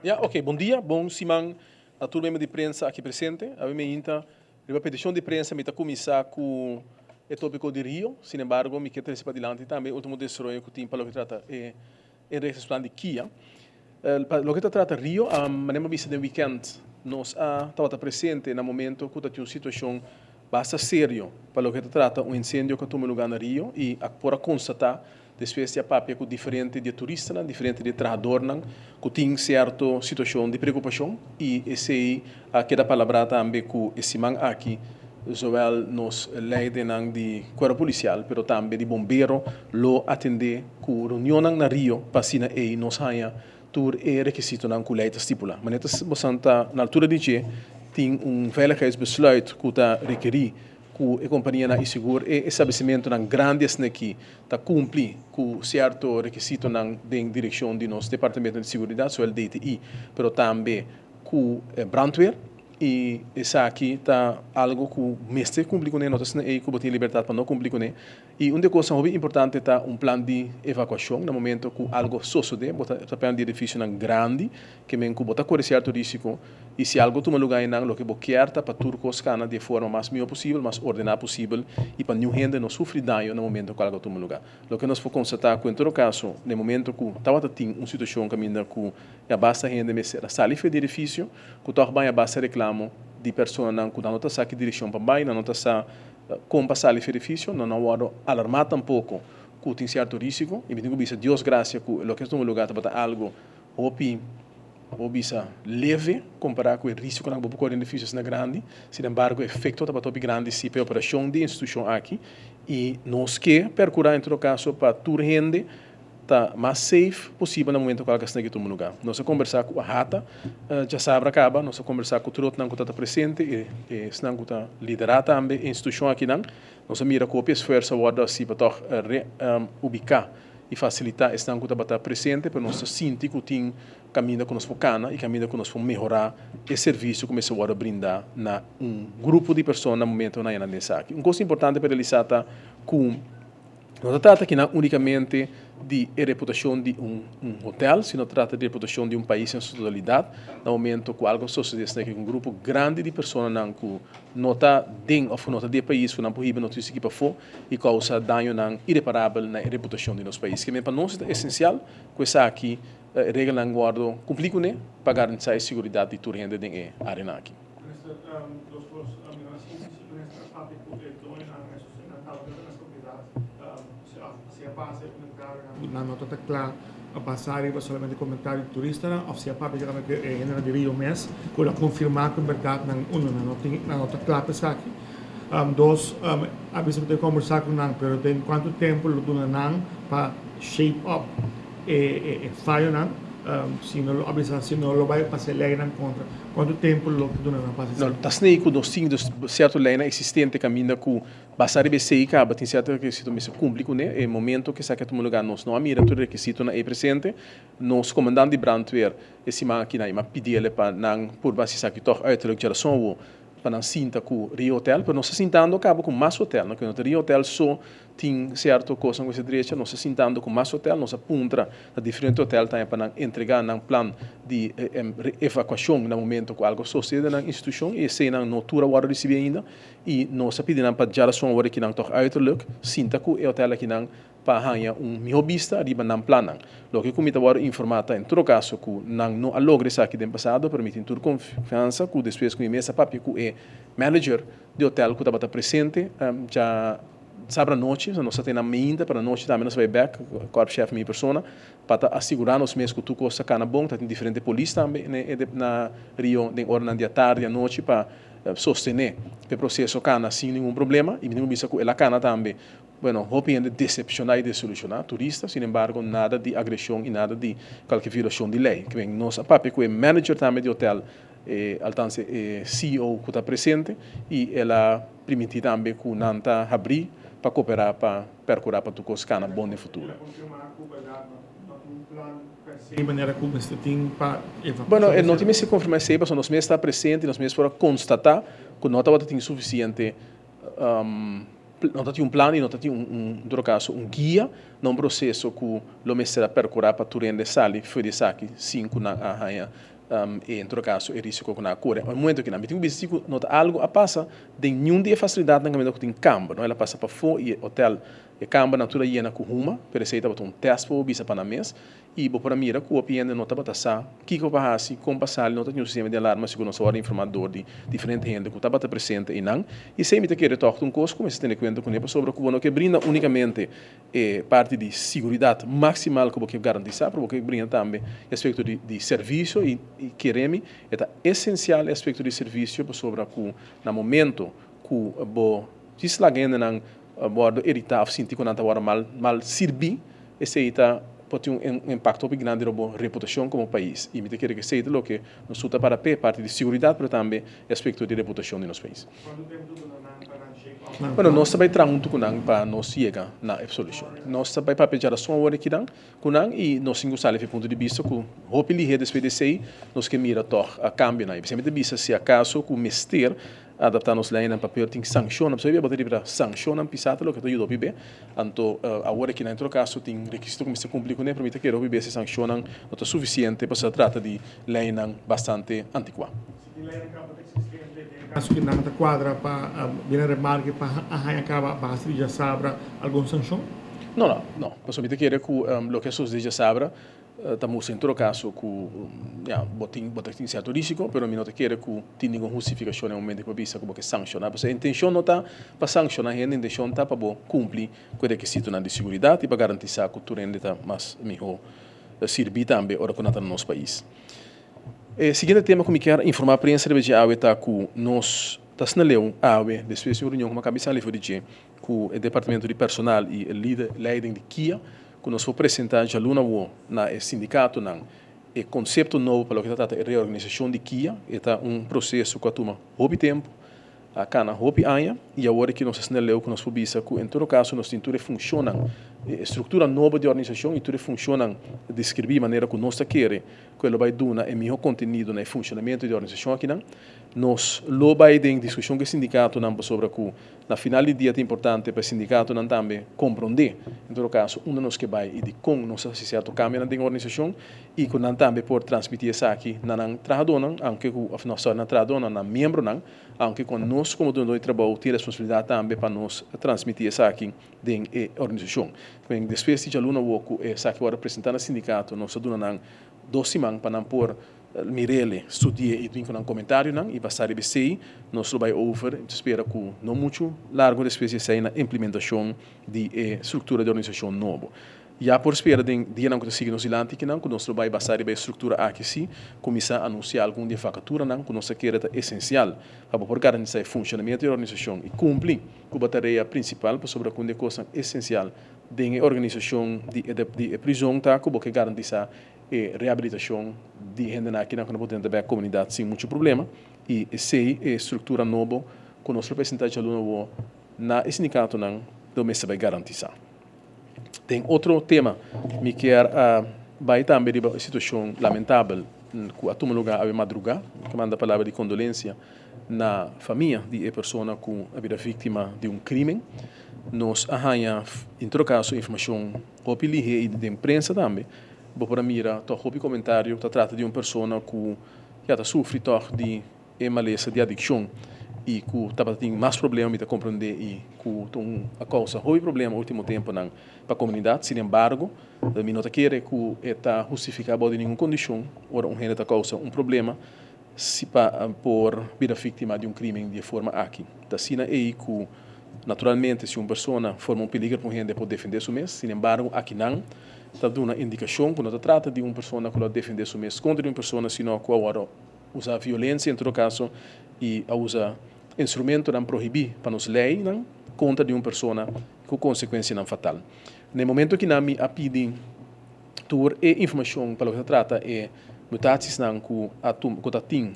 Ok, bom dia, bom Simão, a turma de imprensa aqui presente. A minha inta, a petição de imprensa me está começar com o tópico de Rio, sin embargo, me quero trazer para adiante também o último desarrollo que tem para o que trata em relação de Kia. O que trata Rio, a maneira vista de weekend, nós estava presente no momento que tem uma situação bastante séria para o que trata um incêndio que tomou lugar no Rio e por constatar depois de papel com diferente de turistas, diferente de trabalhadores, que tem certa situação de preocupação e esse aquela palavra também com esse man aqui zowel nos leiden de corpo policial, pero também de bombeiro, lo atender com reunião na Rio, passina e nos haya tur e requisito na colheita estipula. Mas nesta na altura de que tem veiligheidsbesluit que está requerir que a companhia na seguro e estabelecimento na grandes aqui está cumprir com certo requisito na direção de nosso departamento de segurança, o DTI, pero também com brandweer. E essa aqui está algo que o mestre cumpre com ele, nós não tem liberdade para não cumprir com ele. E uma coisa muito importante está plano de evacuação, no momento que algo sucede, está pegando de edifício grande, que vem com correr certo risco, e se algo toma lugar em lo que quer para turcos cana de forma mais melhor possível, mais ordenada possível, e para nenhum gente não sofrer dano no momento que algo toma lugar. O que nós podemos constatar que, em todo caso, no momento que estava tendo uma situação que ainda que a basta gente me ser a salifa de edifício, que também a basta reclamo de pessoas que não está aqui direção para baixo, não está com passar o edifício, não há alarmar tampouco que tem certo risco, e me digo que Deus graças que o que está no lugar está algo obisa leve comparado com o risco que não pode correr edifícios na grande, sin embargo o efeito está para grande se a operação de instituição aqui e nós que percurar em todo caso para tur gente está mais safe possível no momento que ela está aqui no lugar. Nós vamos conversar com a Rata, já sabe acaba, nós vamos conversar com o Trot que está presente e senão que está liderar também a instituição aqui nós vamos mirar com o esforço agora se para ubicar e facilitar esse que está presente para nós sentir que tem caminho que nós focamos e caminho que nós vamos melhorar o serviço que nós vamos brindar na grupo de pessoas no momento na nessa aqui. Uma coisa importante para realizar está com não trata aqui unicamente de reputação de hotel, sino trata de reputação de país em sua totalidade. No momento que algo sucede, que grupo grande de pessoas que nota dentro ou nota de país que não pode notícia para fora e causa dano irreparável na reputação de nosso país. Que para nós é essencial que essa aqui regra não guardo cumprir com ele para garantir a segurança de toda a gente dentro da área aqui. Na nota está claro a passar e solamente comentário turista ou se a parte que é de Rio mês para confirmar que a verdade na nota clara está aqui. Dois, a vez de conversar com não, pero tem quanto tempo lo do não para shape up falho não, se não avisa se não lo vai passar lei não contra quanto tempo lo do não passa. Não, tá snei com dos signos certo lei existente caminho com basar BCI acaba tem certo requisito mas cumpre com né, momento que saca todo lugar nós não mira todo requisito na presente nos comandante de brandweer esse máquina e pedir para não por base saque toch uiterlijk geração para não sinta com Rio Hotel, mas nós sintando acaba com mais hotel, não que no Rio Hotel só tem certo coisa com essa direita, nós sintando com mais hotel, nós apunta a diferente hotel também para entregar um plano de evacuação no momento que algo sucede na instituição e se não notura o receber ainda e nós pedimos para geração agora que não toch uiterlijk, sinta com o hotel aqui não para ganhar melhor vista arriba na plana. Lo que comita agora informata em todo caso que não alogre isso aqui do passado, permite ter confiança que depois que essa papel que é manager de hotel que estava presente já sabe a noite, nós temos na minha para a noite também nós vai back, corpo chefe minha persona, para assegurar nos mesmos que tu coisa cana bom, tem diferente polícia também na Rio, de hora de tarde, à noite para sostener o processo cana sem nenhum problema e nenhum bisa que ela cana também. Bueno, hoping de decepcionar e de solucionar turistas, sin embargo, nada de agressão e nada de qualquer violação de lei. Que vem nossa papi que é manager também de hotel, alcance CEO que está presente e ela permite também que não está abrir para cooperar para percurar para tu coscana bom no futuro. Bueno, não tem se confirmar se nós mesmos está presente, nós mesmos para constatar que não estava tendo suficiente não tem plano e não tem em todo caso, guia, num processo que o mestre percorrer para turende sali, foi de saque, 5 na arranha, e em todo caso, é risco que na cura. No momento que na meeting bísico, nota algo a passa, tem nenhum dia facilidade na caminho que tem campo, não ela passa para fora e hotel, e campo natura iena com uma, per se estava um teste para o bisa para na mês, e para mira que o piende nota para passar, que o bahasi com passar nota tem um sistema de alarma segundo a hora informador de diferente gente que estava presente e não e se me te quer tocar um coisa como se tem conta com ele sobre que que brinda unicamente parte de segurança maximal que garantizar porque brinda também aspecto de serviço e queremos é essencial aspecto de serviço sobre que no momento que bo se alguém não bordo irritar sentir que não está mal servir esse está pode ter impacto muito grande na reputação como país. E me quero que seja o que nos suta para parte de segurança, mas também aspecto de reputação do nosso país. Bueno, nós também trazemos um para nós chegar na solução. Nós também para pedir a sua hora aqui e nós gostamos de ponto de vista que o PLR do SPDC nós que mira a cambio na. Sempre de vista se acaso que o mestre adaptar nos leis em papel tem sanção, você vai bater para sanção pisado lo que ajuda a viver. Então agora que na outro caso tem requisito que se cumprir com ele, permite que o viver se sancionam não é suficiente para se trata de lei bastante antiqua. Caso que não quadra para vir remarque para acaba base já sabe alguma sanção? Não. Posso dizer que o que se já sabe estamos em todo caso que botem certo risco, mas não quer que tenha nenhuma justificação no momento que visa como que sancionar. A intenção não está para sancionar, a intenção está para cumprir com o requisito de segurança e para garantir que o turno está mais melhor servir também ora que no nosso país. Seguinte tema que me quero informar a prensa de AUE está que nós estamos na lei AUE, depois de uma reunião com a cabeça ali foi dizer que o departamento de personal e o líder de KIA que nós vamos apresentar já no sindicato o conceito novo para o que trata de reorganização de KIA, é processo que toma muito tempo, a cana muito anos, e agora que nós estamos na lei que nós vamos que em todo caso nós temos funciona estrutura nova de organização e tudo funciona descrever de maneira que nós queremos que ele vai dar o melhor conteúdo no funcionamento da organização aqui nós lo vai em discussão com o sindicato sobre que na final do dia é importante para o sindicato também compreender em todo caso nós que vai e de como nós associados cambia na organização e que nós também por transmitir isso aqui na trabalhador aunque nós na trabalhador na membro aunque quando nós como dono de trabalho temos responsabilidade também para nós transmitir isso aqui da organização. Depois de aluno o essa que agora apresentar no sindicato nós dona 2 semanas para não pôr Mirele estudie e tem um comentário e passar a BCI nós vai over espera que não muito largo depois de sair na implementação de estrutura de organização nova. Já por espera de dia não que siga nos ilante que nós vai passar a estrutura aqui sim começar a anunciar algum de vacatura que nós quer é essencial para por garantir o funcionamento da organização e cumprir com a tarefa principal sobre a coisa essencial da organização de prisão que garantir a reabilitação de gente aqui na comunidade sem muito problema e sei a estrutura nova com nosso representante aluno na sindicato do mês vai garantir. Tem outro tema me quer vai também de situação lamentável que a todo lugar a madrugada que manda a palavra de condolência na família de pessoa que a vida vítima de crime nos arranha em todo caso informação e de imprensa também para mira houve comentário trata de uma pessoa que já sofre de maleza de adicção e que estava tendo mais problemas de compreender e que a causa houve problema no último tempo para a comunidade. Sin embargo, a minha quer que está justificado de nenhuma condição ou gente causa problema se por vida vítima de crime de forma aqui. Da sina é que naturalmente se uma pessoa forma peligro para gente pode defender seu mês. Sin embargo, aqui não está dando uma indicação que não trata de uma pessoa que pode defender seu mês contra uma pessoa sino que agora usa violência em todo caso e usa instrumento não proibir para nos lei contra de uma pessoa com consequência não fatal. No momento que nami a pedir tur informação para o que se trata mutatis não que a tem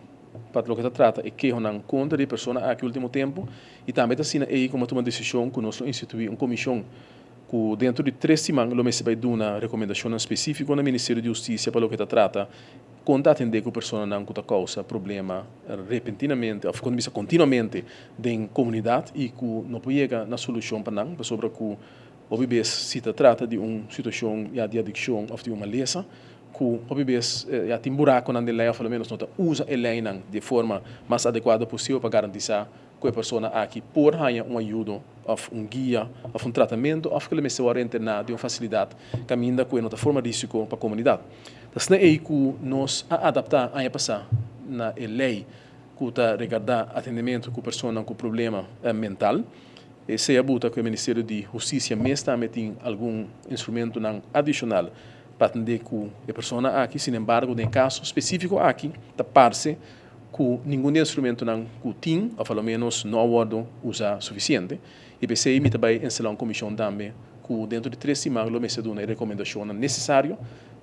para o que se trata que não contra de pessoa aqui último tempo e também assim como uma decisão que nós instituir uma comissão que dentro de 3 semanas, o mês vai dar uma recomendação específica no Ministério de Justiça para o que trata quando atender que a pessoa não causa problema repentinamente, ou quando bisa continuamente na comunidade e que não pode chegar na solução para não, sobre que obviamente se trata de uma situação de adicção ou de uma lesa, que obviamente já tem buraco na lei, ou pelo menos não usa a lei de forma mais adequada possível para garantir que a pessoa aqui por ganhar uma ajuda, ou guia, ou tratamento, ou que ele se vai internar de uma facilidade, caminha com uma forma de risco para a comunidade. Então, é aí que nós adaptar a passar na lei que está regardar atendimento com pessoas com problema mental. E se abuta que o Ministério de Justiça mesmo também tem algum instrumento adicional para atender com a pessoa aqui, sin embargo, em caso específico aqui, está parece que nenhum instrumento não tem, ou pelo menos não aguardo usar suficiente. E para isso, também instalar uma comissão também, que dentro de 3 semanas, o mês de uma recomendação necessária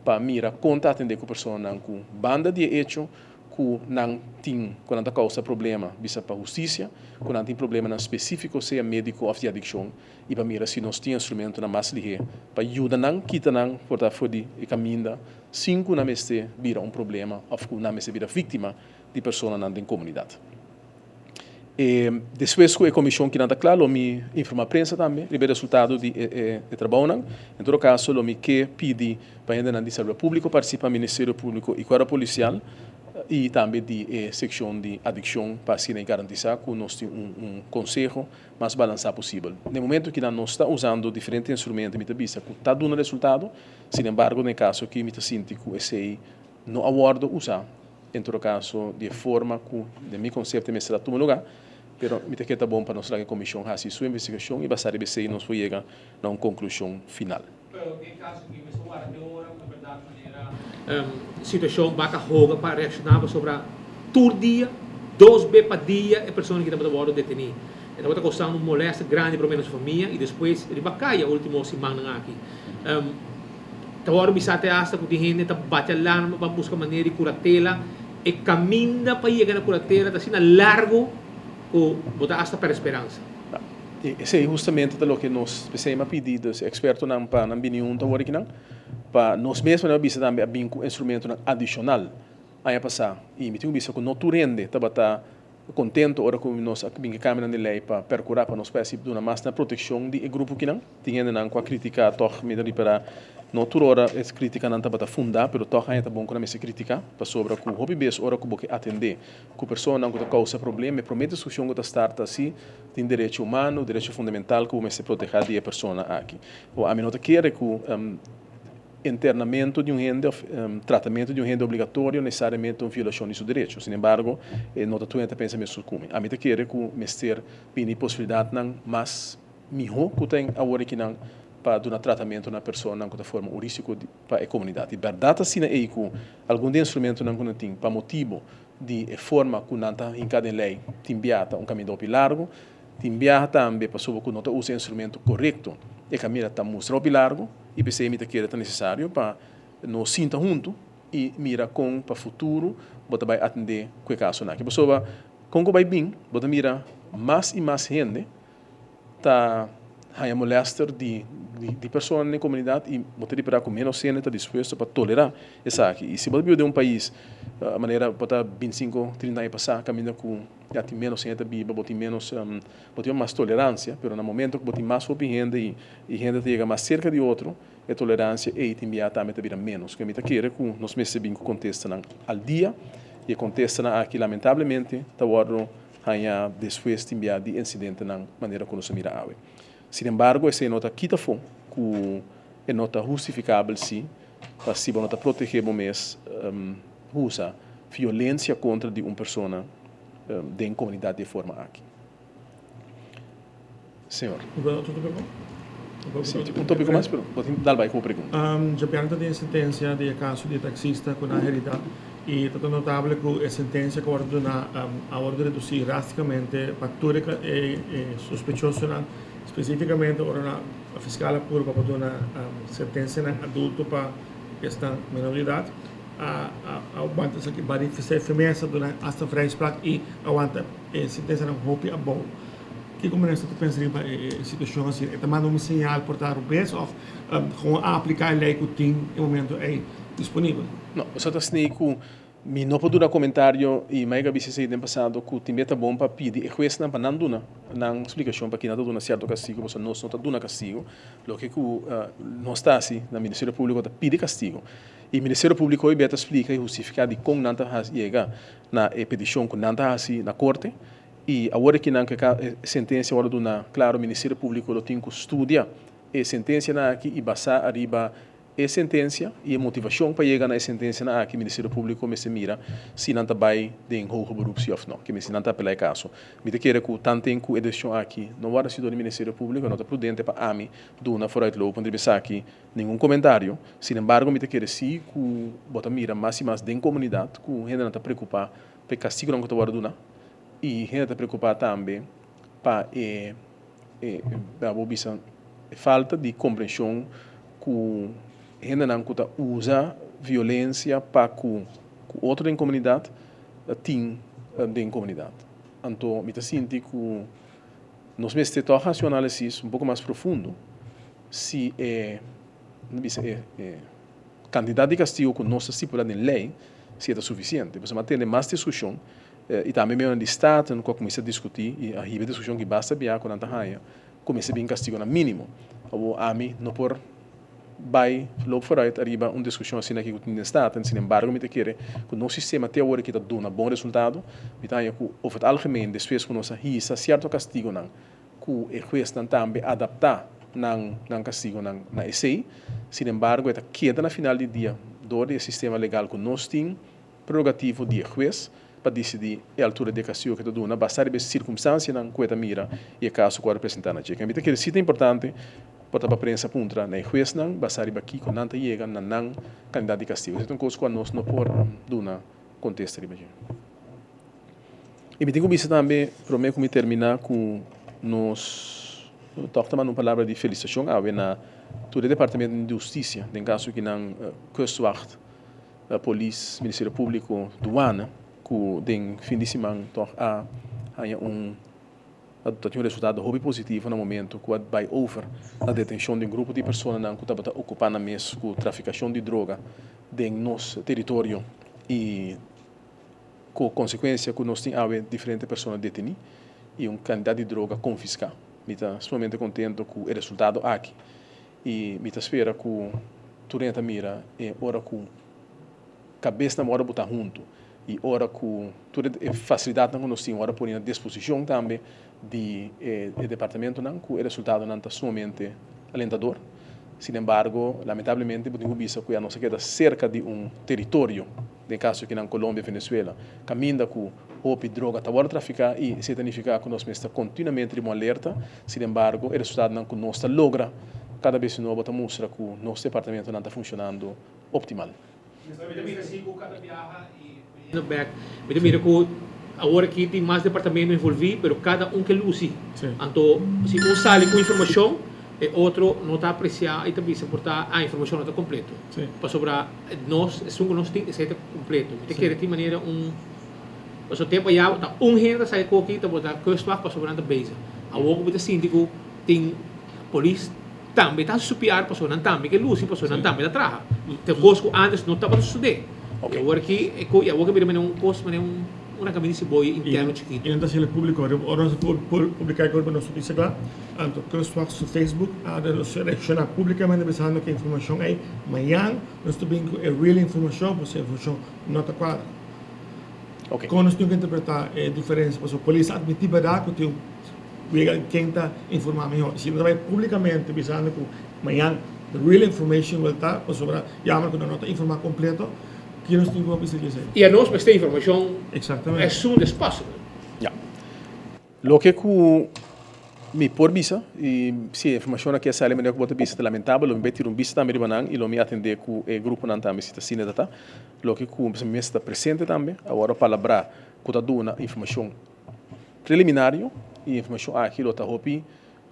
para mirar como atender com a pessoa com banda de hecho, que não tem, quando causa problema, bisa para a justiça, quando não tem problema específico, seja médico ou de adicção, e para mirar se nós temos instrumento na mais ligeiro, para ajudar não, quita não, por fora e caminho, sem que não se vira um problema, ou que não se vira vítima de pessoa na comunidade. E depois que a comissão que não está claro, me informa a prensa também, o resultado de trabalho. Em todo caso, me que pede para a de saúde público participar do Ministério Público e Guarda Policial e também de secção de adicção para assim garantir que nós temos conselho mais balançado possível. No momento que nós estamos usando diferentes instrumentos, me vista que está dando resultado, sin embargo, no caso que me sinto que esse não aguardo usar, em todo caso, de forma que, de meu conceito, me será todo lugar, pero me que está bom para nós que a comissão faça sua investigação e basar em se nós chegar a uma conclusão final. Pero em caso que me soar de hora, na verdade, maneira situação vaca roga para reaccionar sobre todo dia, 2 vezes por dia, a pessoa que está a detenir. Então, está causando uma moléstia grande para a nossa família e depois ele vai cair a última semana aqui. Agora, bisa até hasta que a gente está batendo alarme para buscar maneira de curatela e caminha para chegar na curatela, está sendo largo ou botar hasta para a esperança. Esse é justamente o que nós precisamos pedir dos expertos não para não vir nenhum agora que não, para nós mesmos não bisa também abrir um instrumento adicional aí passar e me tenho visto que não rende tá contente ora com nós aqui bem câmera de lei para percurar para nós peça de uma mais na proteção de grupo que não tinha não com a crítica toch me para não toda hora essa crítica não está fundar pero toch ainda bom quando me se critica para sobre com hobby base ora com que atender com pessoa não que causa problema e promete solução que start assim tem direito humano direito fundamental que se proteger de a pessoa aqui ou a minota quer que internamento de renda, tratamento de renda obrigatório necessariamente uma violação de seus direitos. Sin embargo, não está pensa mesmo como. A mim te quer que o mestre tem possibilidade não mais melhor que tem agora que não para dar tratamento na pessoa não de forma risco para a comunidade. Verdade assim é que algum instrumento não tem para motivo de forma que não está em cada lei timbiata um caminho largo, timbiata também para sobre que não usa instrumento correto e caminho está mostrando largo e PCM que é necessário para nos sinta junto e mira com para futuro bota vai atender que caso na que pessoa com que vai bem bota mira mais e mais gente tá há molestar de pessoas na comunidade e bota de para com menos gente está disposto para tolerar essa aqui e se bota de um país a maneira bota 25 30 anos passar caminho com já tem menos gente biba bota menos bota mais tolerância pero no momento que bota mais gente e gente chega mais cerca de outro a tolerância e imediatamente vira menos que me tá querer com nós meses bem contestam ao dia e contestam aqui lamentavelmente tá guardo há depois de enviar de incidente na maneira como se mira a sin embargo essa nota quita fom que é nota justificável sim para se nota proteger o mês usa violência contra de uma pessoa de uma comunidade de forma aqui senhor sim, um tópico mais, pero pode dar vai com a pergunta. Já pergunta de sentença de caso de taxista com a herida e é notável que a sentença que agora reduzir drasticamente fatura e sospechoso especificamente agora a fiscal apura para dar uma sentença adulto para esta minoridade aguanta isso aqui para fazer firmeza durante esta freispraak e aguanta a sentença não roupa a bom que como você pensa em situação assim, é tomando uma sinal por dar o beijo ou gewoon aplicar a lei que tem no momento é disponível? Não, eu só estou dizendo que me não pode dar comentário e mais que você no passado que o time está bom para pedir e juiz não para não dar na explicação para que não dá certo castigo, porque nós não está dando castigo, lo que não está assim na Ministério Público está pede castigo. E o Ministério Público hoje beta explica e justifica de como não está chega na petição que não está assim na corte e agora que não que sentença agora do na claro o Ministério Público lo tem que estudar e sentença na aqui e basar arriba a sentença e a motivação para chegar na sentença na que o Ministério Público me se mira se não está bem de hoge beroep ou não, que se não está pelo caso. Me te querer que tanto em que edição aqui não vai ser do Ministério Público, não está prudente para a mim do na fora de loop onde pensar aqui nenhum comentário. Sin embargo, me te querer se que bota mira mais e mais de comunidade, que gente não está preocupada para castigo não que está guardando e gente está preocupada também para a falta de compreensão que gente não usa violência para que outro em comunidade tem em comunidade. Então, me sinto que nós mesmos temos que fazer um análise pouco mais profundo se quantidade de castigo que nós estipulamos na lei se é suficiente. Você mantém mais discussão e também mesmo no Estado, quando começa a discutir e a discussão que basta bem com a raia, começa a bem castigo no mínimo. A mim não por vai loop vooruit arriba uma discussão assim aqui com o Estado, sin embargo, me te querer que o nosso sistema até agora que está dando um bom resultado, me tá que over het algemeen depois que nós hisa certo castigo não, que o juiz não também adaptar não castigo na ECI, sin embargo, é queda na final do dia do sistema legal que nós temos prerrogativo de juiz para decidir a altura de castigo que está dando, basta ver circunstância não que mira e o caso que vai apresentar na checa. Me te querer se é importante para a prensa puntra na juiz não basar aqui com nanta chega na não candidato de castigo. Então coisa que nós não por duna contexto riba. E me tenho visto também prometo me terminar com nos toca uma palavra de felicitação ao na todo o departamento de justiça, em caso que não Kustwacht, a polícia, Ministério Público, douana, que den fim de semana há tem um resultado muito positivo no momento que vai over a detenção de um grupo de pessoas que estão ocupando mesmo com traficação de droga em nosso território e com consequência que nós temos diferentes pessoas detenidas e uma quantidade de droga confiscada. Eu estou extremamente contente com o resultado aqui e eu espero que durante a mira é hora que cabeça na hora botar junto e hora que toda a facilidade que nós temos hora por à disposição também de departamento não que o resultado não está somente alentador. Sin embargo, lamentavelmente podemos ver que a nossa queda cerca de um território, no caso que na Colômbia e Venezuela, caminha com opi droga está a traficar e se significa que nós estamos continuamente em alerta. Sin embargo, o resultado não que nós logra cada vez novo está mostra que o nosso departamento não está funcionando optimal. Mira que agora aqui tem mais departamentos envolvidos, mas cada um que luce. Então, se um sai com informação, o outro não está apreciando e também se portar a informação não está completa. Para sobrar nós, nós tem que ser completo. Tem que ter de maneira o tempo já está gente sai com aqui, está botar Kustwacht para sobrar da base. Agora o síndico tem polícia também está supiar para sobrar também que luce para sobrar também da traja. Tem coisas que antes não estava estudando. Agora aqui agora mira um costo, uma caminho de boi interno chiquito. E então se ele publicou, agora nós publicar agora na nossa notícia lá, então Kustwacht no Facebook, nós reaccionar publicamente pensando que a informação é amanhã, nós também é real informação, porque a informação não está clara. Como nós temos que interpretar a diferença, porque a polícia admitiu que quem está informando melhor. Se nós vai publicamente pensando que amanhã a real information vai estar, para sobrar, já que não está informado completo, que nós temos que dizer. E a nós mas tem informação as soon as possible. Lo que me por visa e se a informação aqui sai melhor que bota visa é lamentável, lo me betir visa também banang e lo me atender com o grupo não também se cine data. Lo que me está presente também, agora palavra que está dando informação preliminario e informação aqui lo tá hopi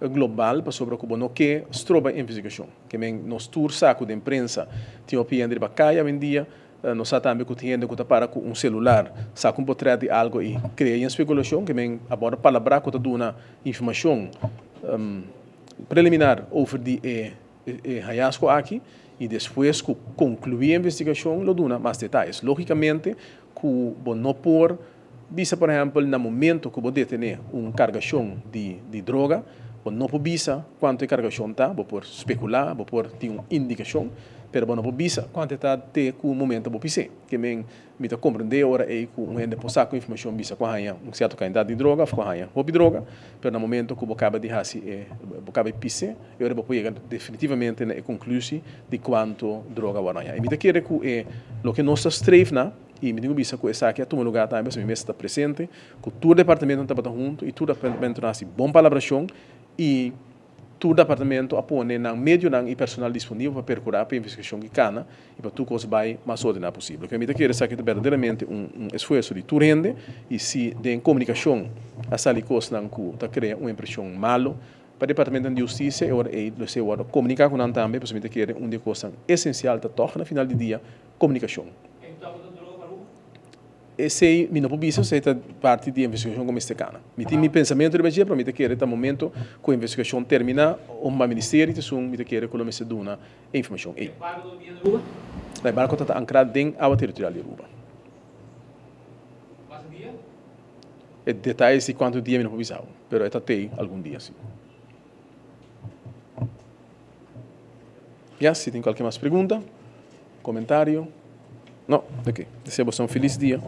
global para sobre o que estroba investigação. Que men nos tour saco de imprensa tinha opinião de bacaia vendia não sabe também que tem que para com um celular, saca um portrait de algo e cria uma especulação que vem agora palavra que dá informação preliminar over de hallazgo aqui e depois que concluir a investigação lo dá mais detalhes. Logicamente, que não por visa, por exemplo, no momento que você tem cargação de droga, não por visa quanto cargação está, por especular, por ter uma indicação, pero não por visa quantidade de que o momento você pisa. Que me compreender ora é que um ende posar com informação visa com a certa quantidade de droga, com a droga, pero no momento que você acaba de fazer, você acaba de pisar, e ora você chega definitivamente na conclusão de quanto droga vai ganhar. E me quer que o que nós estreifamos e me digo bisa que essa aqui é toma lugar também, se me está presente, que todo departamento está junto e todo departamento tem bom palabração e todo departamento apone na meio e personal disponível para percurar para a investigação que cana e para tudo coisa vai mais ordenada possível. Que me quer essa aqui é verdadeiramente esforço de tudo rende e se de comunicação a sair coisa não que está criando uma impressão malo para o departamento de justiça e ora você ora comunicar com nós também, porque me quer uma coisa essencial da toca no final do dia comunicação. Esse não pode ser parte da investigação como este cana. Meu pensamento é que para mim que no momento que a investigação termina, o ministério te sum me quer que me se dona informação. E o barco está ancrado dentro da territorial de Aruba. E detalhes de quanto dia me não pode ser, mas está tem algum dia sim. Se tem qualquer mais pergunta, comentário. Não, ok. Desejo um feliz dia.